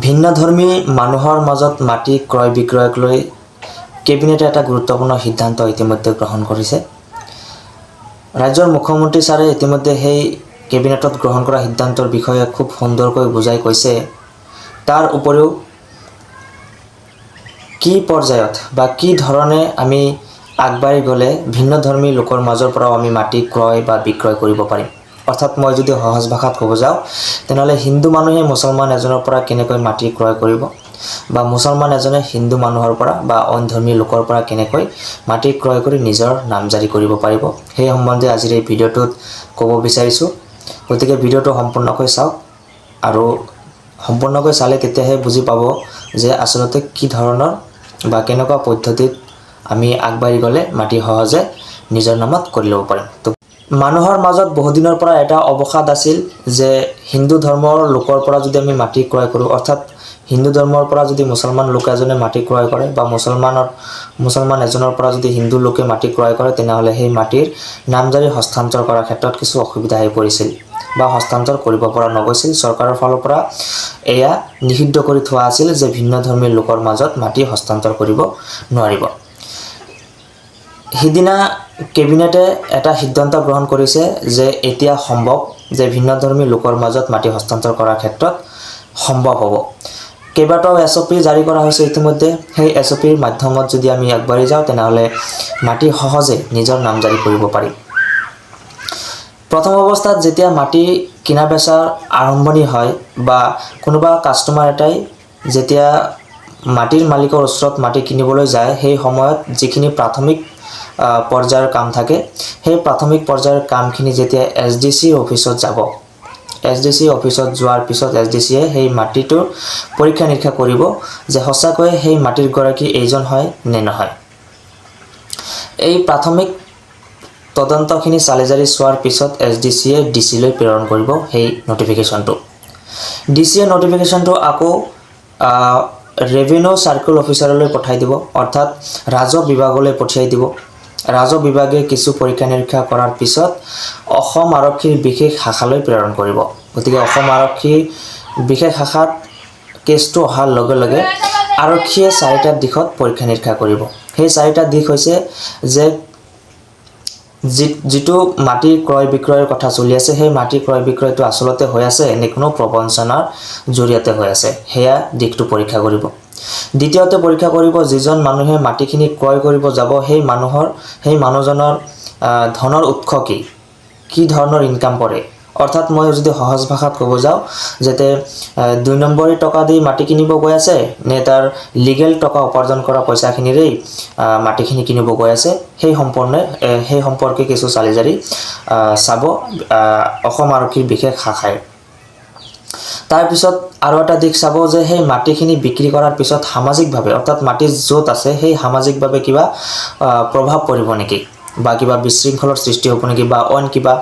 ভিন্নধৰ্মী মানুহৰ মাজত মাটি ক্ৰয় বিক্ৰয়ক লৈ কেবিনেটে এটা গুৰুত্বপূৰ্ণ সিদ্ধান্ত ইতিমধ্যে গ্ৰহণ কৰিছে। ৰাজ্যৰ মুখ্যমন্ত্ৰী ছাৰে ইতিমধ্যে সেই কেবিনেটত গ্ৰহণ কৰা সিদ্ধান্তৰ বিষয়ে খুব সুন্দৰকৈ বুজাই কৈছে। তাৰ উপৰিও কি পৰ্যায়ত বা কি ধৰণে আমি আগবাঢ়ি গ'লে ভিন্নধৰ্মী লোকৰ মাজৰ পৰাও আমি মাটি ক্ৰয় বা বিক্ৰয় কৰিব পাৰিম। অৰ্থাৎ মই যদি সহজ ভাষাত ক'ব যাওঁ তেনেহ'লে হিন্দু মানুহে মুছলমান এজনৰ পৰা কেনেকৈ মাটি ক্ৰয় কৰিব বা মুছলমান এজনে হিন্দু মানুহৰ পৰা বা অইন ধৰ্মী লোকৰ পৰা কেনেকৈ মাটি ক্ৰয় কৰি নিজৰ নামজাৰি কৰিব পাৰিব, সেই সম্বন্ধে আজিৰ এই ভিডিঅ'টোত ক'ব বিচাৰিছোঁ। গতিকে ভিডিঅ'টো সম্পূৰ্ণকৈ চাওক আৰু সম্পূৰ্ণকৈ চালে তেতিয়াহে বুজি পাব যে আচলতে কি ধৰণৰ বা কেনেকুৱা পদ্ধতিত আমি আগবাঢ়ি গ'লে মাটি সহজে নিজৰ নামত কৰি ল'ব পাৰিম। তো মানুহৰ মাজত বহুদিনৰ পৰা এটা অৱসাদ আছিল যে হিন্দু ধৰ্মৰ লোকৰ পৰা যদি আমি মাটি ক্ৰয় কৰোঁ, অৰ্থাৎ হিন্দু ধৰ্মৰ পৰা যদি মুছলমান লোক এজনে মাটি ক্ৰয় কৰে বা মুছলমান এজনৰ পৰা যদি হিন্দু লোকে মাটি ক্ৰয় কৰে, তেনেহ'লে সেই মাটিৰ নামজাৰি হস্তান্তৰ কৰাৰ ক্ষেত্ৰত কিছু অসুবিধা হৈ পৰিছিল বা হস্তান্তৰ কৰিব পৰা নগৈছিল। চৰকাৰৰ ফালৰ পৰা এয়া নিষিদ্ধ কৰি থোৱা আছিল যে ভিন্নধৰ্মী লোকৰ মাজত মাটি হস্তান্তৰ কৰিব নোৱাৰিব। সিদিনা কেবিনেটে এটা সিদ্ধান্ত গ্ৰহণ কৰিছে যে এতিয়া সম্ভৱ যে ভিন্নধৰ্মী লোকৰ মাজত মাটি হস্তান্তৰ কৰাৰ ক্ষেত্ৰত সম্ভৱ হ'ব। কেইবাটাও SOP জাৰি কৰা হৈছে ইতিমধ্যে। সেই SOPৰ মাধ্যমত যদি আমি আগবাঢ়ি যাওঁ তেনেহ'লে মাটি সহজে নিজৰ নামজাৰি কৰিব পাৰি। প্ৰথম অৱস্থাত যেতিয়া মাটি কিনা বেচাৰ আৰম্ভণি হয় বা কোনোবা কাষ্টমাৰ এটাই যেতিয়া মাটিৰ মালিকৰ ওচৰত মাটি কিনিবলৈ যায়, সেই সময়ত যিখিনি প্ৰাথমিক পৰ্যায়ৰ কাম থাকে, সেই প্ৰাথমিক পৰ্যায়ৰ কামখিনি যেতিয়া SDC অফিচত যাব, SDC অফিচত যোৱাৰ পিছত SDCয়ে সেই মাটিটোৰ পৰীক্ষা নিৰীক্ষা কৰিব যে সঁচাকৈয়ে সেই মাটিৰ গৰাকী এইজন হয় নে নহয়। এই প্ৰাথমিক তদন্তখিনি চালি জাৰি চোৱাৰ পিছত SDCয়ে DC-লৈ প্ৰেৰণ কৰিব সেই নটিফিকেশ্যনটো। DC-য়ে নটিফিকেশ্যনটো আকৌ ৰেভিনিউ চাৰ্কুল অফিচাৰলৈ পঠাই দিব, অৰ্থাৎ ৰাজহ বিভাগলৈ পঠিয়াই দিব। ৰাজহ বিভাগে কিছু পৰীক্ষা নিৰীক্ষা কৰাৰ পিছত অসম আৰক্ষীৰ বিশেষ শাখালৈ প্ৰেৰণ কৰিব। গতিকে অসম আৰক্ষীৰ বিশেষ শাখাত কেছটো অহাৰ লগে লগে আৰক্ষীয়ে 4টা দিশত পৰীক্ষা নিৰীক্ষা কৰিব। সেই 4টা দিশ হৈছে যে যিটো মাটি ক্ৰয় বিক্ৰয়ৰ কথা চলি আছে, সেই মাটি ক্ৰয় বিক্ৰয়টো আচলতে হৈ আছে নে কোনো প্ৰবঞ্চনাৰ জৰিয়তে হৈ আছে, সেয়া দিশটো পৰীক্ষা কৰিব। দ্বিতীয়তে পৰীক্ষা কৰিব যিজন মানুহে মাটিখিনি ক্ৰয় কৰিব যাব, সেই মানুহজনৰ ধনৰ উৎস কি ধৰণৰ ইনকাম কৰে। অৰ্থাৎ মই যদি সহজ ভাষাত ক'ব যাওঁ যাতে 2 নম্বৰী টকা দি মাটি কিনিব গৈ আছে নে তাৰ লিগেল টকা উপাৰ্জন কৰা পইচাখিনিৰেই মাটিখিনি কিনিব গৈ আছে, সেই সম্পৰ্কে কিছু চালি জাৰি চাব অসম আৰক্ষীৰ বিশেষ শাখাই। তাৰপিছত আৰু এটা দিশ চাব যে সেই মাটিখিনি বিক্ৰী কৰাৰ পিছত সামাজিকভাৱে, অৰ্থাৎ মাটি য'ত আছে সেই সামাজিকভাৱে কিবা প্ৰভাৱ পৰিব নেকি বা কিবা বিশৃংখলৰ সৃষ্টি হ'ব নেকি বা অইন কিবা,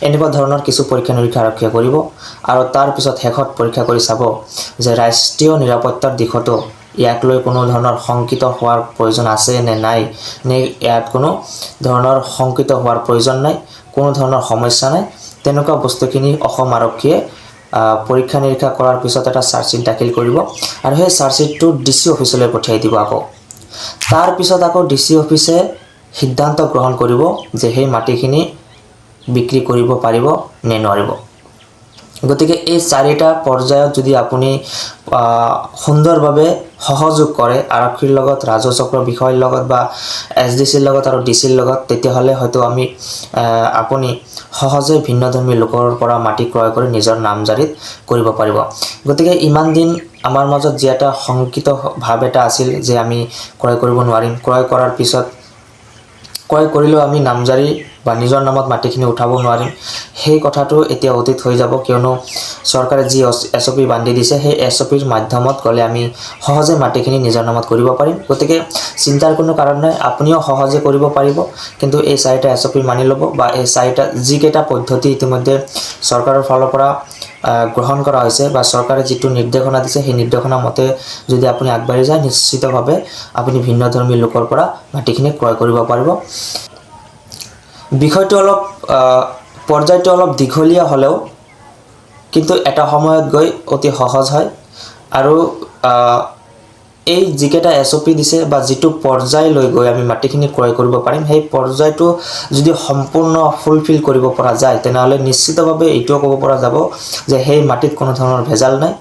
এনেকুৱা ধৰণৰ কিছু পৰীক্ষা নিৰীক্ষা আৰক্ষীয়ে কৰিব। আৰু তাৰপিছত শেষত পৰীক্ষা কৰি চাব যে ৰাষ্ট্ৰীয় নিৰাপত্তাৰ দিশতো ইয়াক লৈ কোনো ধৰণৰ শংকিত হোৱাৰ প্ৰয়োজন আছে নে নাই, নে ইয়াত কোনো ধৰণৰ শংকিত হোৱাৰ প্ৰয়োজন নাই, কোনো ধৰণৰ সমস্যা নাই। তেনেকুৱা বস্তুখিনি অসম আৰক্ষীয়ে পৰীক্ষা নিৰীক্ষা কৰাৰ পিছত এটা চাৰ্জশ্বিট দাখিল কৰিব আৰু সেই চাৰ্জশ্বিটটো DC অফিচলৈ পঠিয়াই দিব। তাৰপিছত আকৌ DC অফিচে সিদ্ধান্ত গ্ৰহণ কৰিব যে সেই মাটিখিনি বিক্ৰী কৰিব পাৰিব নে নোৱাৰিব। গতিকে এই 4টা পৰ্যায়ত যদি আপুনি সুন্দৰভাৱে সহযোগ কৰে আৰক্ষীৰ লগত, ৰাজহ চক্ৰ বিষয়ৰ লগত বা SDCৰ লগত আৰু DCৰ লগত, তেতিয়াহ'লে হয়তো আপুনি সহজে ভিন্নধৰ্মী লোকৰ পৰা মাটি ক্ৰয় কৰি নিজৰ নামজাৰিত কৰিব পাৰিব। গতিকে ইমান দিন আমাৰ মাজত যি এটা শংকিত ভাৱ এটা আছিল যে আমি ক্ৰয় কৰিব নোৱাৰিম, ক্ৰয় কৰিলেও আমি নামজাৰি বা নিজৰ নামত মাটিখিনি উঠাব নোৱাৰিম, সেই কথাটো এতিয়া অতীত হৈ যাব। কিয়নো চৰকাৰে যি SOP বান্ধি দিছে, সেই SOPৰ মাধ্যমত গ'লে আমি সহজে মাটিখিনি নিজৰ নামত কৰিব পাৰিম। গতিকে চিন্তাৰ কোনো কাৰণ নাই, আপুনিও সহজে কৰিব পাৰিব। কিন্তু এই 4টা SOP মানি ল'ব বা এই 4টা যিকেইটা পদ্ধতি ইতিমধ্যে চৰকাৰৰ ফালৰ পৰা গ্ৰহণ কৰা হৈছে বা চৰকাৰে যিটো নিৰ্দেশনা দিছে, সেই নিৰ্দেশনা মতে যদি আপুনি আগবাঢ়ি যায়, নিশ্চিতভাৱে আপুনি ভিন্নধৰ্মী লোকৰ পৰা মাটিখিনি ক্ৰয় কৰিব পাৰিব। বিষয়টো অলপ পৰ্যায়টো অলপ দীঘলীয়া হ'লেও কিন্তু এটা সময়ত গৈ অতি সহজ হয় আৰু এই যিকেইটা SOP দিছে বা যিটো পৰ্যায়লৈ গৈ আমি মাটিখিনি ক্ৰয় কৰিব পাৰিম সেই পৰ্যায়টো যদি সম্পূৰ্ণ ফুলফিল কৰিব পৰা যায় তেনেহ'লে নিশ্চিতভাৱে এইটোও ক'ব পৰা যাব যে সেই মাটিত কোনো ধৰণৰ ভেজাল নাই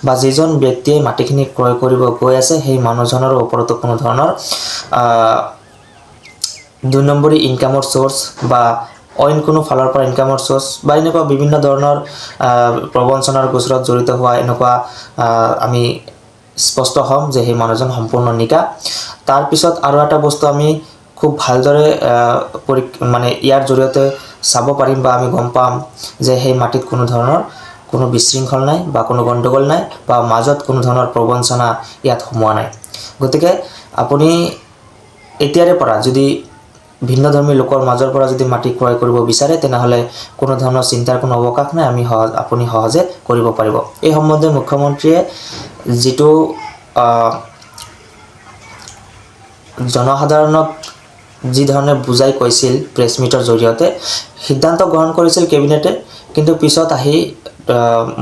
বা যিজন ব্যক্তিয়ে মাটিখিনি ক্ৰয় কৰিব গৈ আছে সেই মানুহজনৰ ওপৰতো কোনো ধৰণৰ 2 নম্বৰী ইনকামৰ সোৰ্স বা অইন কোনো ফালৰ পৰা ইনকামৰ সোৰ্স বা এনেকুৱা বিভিন্ন ধৰণৰ প্ৰবঞ্চনাৰ গোচৰত জড়িত হোৱা এনেকুৱা আমি স্পষ্ট হ'ম যে সেই মানুহজন সম্পূৰ্ণ নিকা তাৰ পিছত আৰু এটা বস্তু আমি খুব ভালদৰে মানে ইয়াৰ জৰিয়তে চাব পাৰিম বা আমি গম পাম যে সেই মাটিত কোনো ধৰণৰ কোনো বিশৃংখল নাই বা কোনো গণ্ডগোল নাই বা মাজত কোনো ধৰণৰ প্ৰবঞ্চনা ইয়াত সোমোৱা নাই গতিকে আপুনি এতিয়াৰে পৰা যদি ভিন্নধৰ্মী লোকৰ মাজৰ পৰা যদি মাটি ক্ৰয় কৰিব বিচাৰে তেনেহ'লে কোনো ধৰণৰ চিন্তাৰ কোনো অৱকাশ নাই আপুনি সহজে কৰিব পাৰিব এই সম্বন্ধে মুখ্যমন্ত্ৰীয়ে যিটো জনসাধাৰণক যি ধৰণে বুজাই কৈছিল প্ৰেছ মিটৰ জৰিয়তে সিদ্ধান্ত গ্ৰহণ কৰিছিল কেবিনেটে কিন্তু পিছত আহি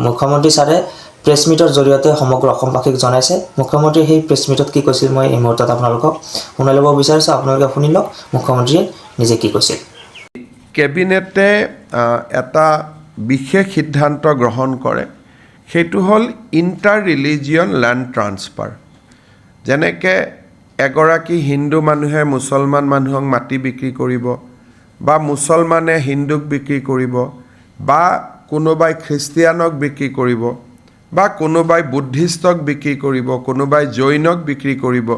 মুখ্যমন্ত্ৰী ছাৰে প্ৰেছ মিটৰ জৰিয়তে সমগ্ৰ অসমবাসীক জনাইছে মুখ্যমন্ত্ৰীয়ে সেই প্ৰেছ মিটত কি কৈছিল মই এই মুহূৰ্তত আপোনালোকক শুনাই ল'ব বিচাৰিছোঁ আপোনালোকে শুনি লওক মুখ্যমন্ত্ৰীয়ে নিজে কি কৈছিল কেবিনেটে এটা বিশেষ সিদ্ধান্ত গ্ৰহণ কৰে সেইটো হ'ল ইণ্টাৰ ৰিলিজিয়ন লেণ্ড ট্ৰান্সফাৰ যেনেকৈ এগৰাকী হিন্দু মানুহে মুছলমান মানুহক মাটি বিক্ৰী কৰিব বা মুছলমানে হিন্দুক বিক্ৰী কৰিব বা কোনোবাই খ্ৰীষ্টিয়ানক বিক্ৰী কৰিব বা কোনোবাই বুদ্ধিষ্টক বিক্ৰী কৰিব কোনোবাই জৈনক বিক্ৰী কৰিব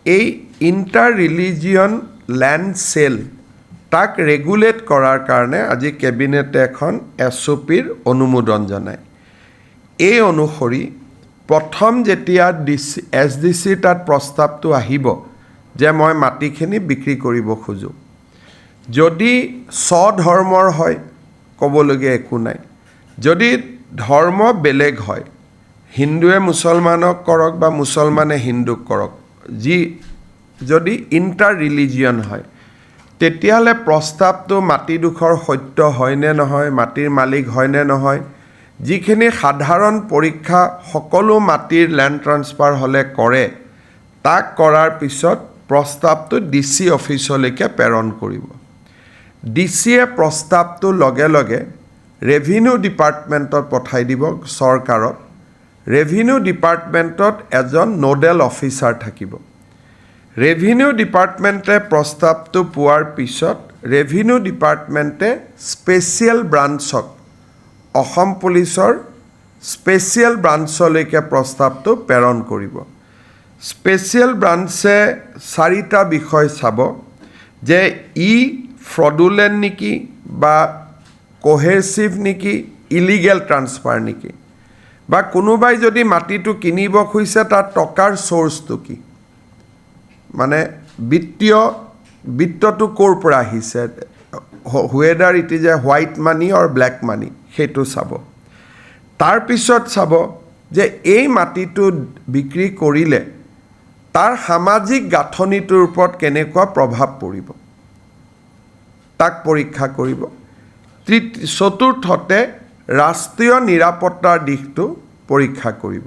এই ইণ্টাৰ ৰিলিজিয়ন লেণ্ড চেল তাক ৰেগুলেট কৰাৰ কাৰণে আজি কেবিনেটে এখন SOPৰ অনুমোদন জনায় এই অনুসৰি প্ৰথম যেতিয়া SDC তাত প্ৰস্তাৱটো আহিব যে মই মাটিখিনি বিক্ৰী কৰিব খোজোঁ যদি স্বধৰ্মৰ হয় ক'বলগীয়া একো নাই যদি ধৰ্ম বেলেগ হয় হিন্দুৱে মুছলমানক কৰক বা মুছলমানে হিন্দুক কৰক যদি ইণ্টাৰ ৰিলিজিয়ন হয় তেতিয়াহ'লে প্ৰস্তাৱটো মাটিডোখৰ সত্য হয়নে নহয় মাটিৰ মালিক হয়নে নহয় যিখিনি সাধাৰণ পৰীক্ষা সকলো মাটিৰ লেণ্ড ট্ৰান্সফাৰ হ'লে কৰে তাক কৰাৰ পিছত প্ৰস্তাৱটো DC অফিচলৈকে প্ৰেৰণ কৰিব DCয়ে প্ৰস্তাৱটো লগে লগে ৰেভিনিউ ডিপাৰ্টমেণ্টত পঠাই দিব চৰকাৰত ৰেভিনিউ ডিপাৰ্টমেণ্টত এজন নোডেল অফিচাৰ থাকিব ৰেভিনিউ ডিপাৰ্টমেণ্টে প্ৰস্তাৱটো পোৱাৰ পিছত ৰেভিনিউ ডিপাৰ্টমেণ্টে স্পেচিয়েল ব্ৰাঞ্চক অসম পুলিচৰ স্পেচিয়েল ব্ৰাঞ্চলৈকে প্ৰস্তাৱটো প্ৰেৰণ কৰিব স্পেচিয়েল ব্ৰাঞ্চে 4টা বিষয় চাব যে ফ্ৰডুলেণ্ট নেকি বা কোহেৰচিভ নেকি ইলিগেল ট্ৰান্সফাৰ নেকি বা কোনোবাই যদি মাটিটো কিনিব খুজিছে তাৰ টকাৰ চ'ৰ্চটো কি মানে বিত্তটো ক'ৰ পৰা আহিছে whether it is a white money or black money সেইটো চাব তাৰপিছত চাব যে এই মাটিটো বিক্ৰী কৰিলে তাৰ সামাজিক গাঁথনিটোৰ ওপৰত কেনেকুৱা প্ৰভাৱ পৰিব তাক পৰীক্ষা কৰিব চতুৰ্থতে ৰাষ্ট্ৰীয় নিৰাপত্তাৰ দিশটো পৰীক্ষা কৰিব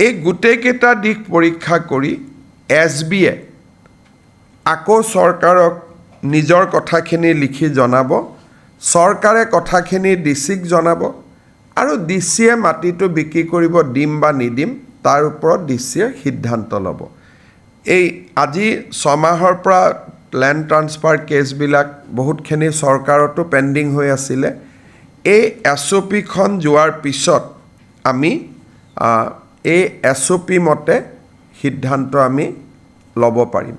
এই গোটেইকেইটা দিশ পৰীক্ষা কৰি SBয়ে আকৌ চৰকাৰক নিজৰ কথাখিনি লিখি জনাব চৰকাৰে কথাখিনি DCক জনাব আৰু DCয়ে মাটিটো বিক্ৰী কৰিব দিম বা নিদিম তাৰ ওপৰত DCয়ে সিদ্ধান্ত ল'ব এই আজি 6 মাহৰ পৰা লেণ্ড ট্ৰান্সফাৰ কেছবিলাক বহুতখিনি চৰকাৰতো পেণ্ডিং হৈ আছিলে এই SOPখন যোৱাৰ পিছত আমি এই SOP মতে সিদ্ধান্ত আমি ল'ব পাৰিম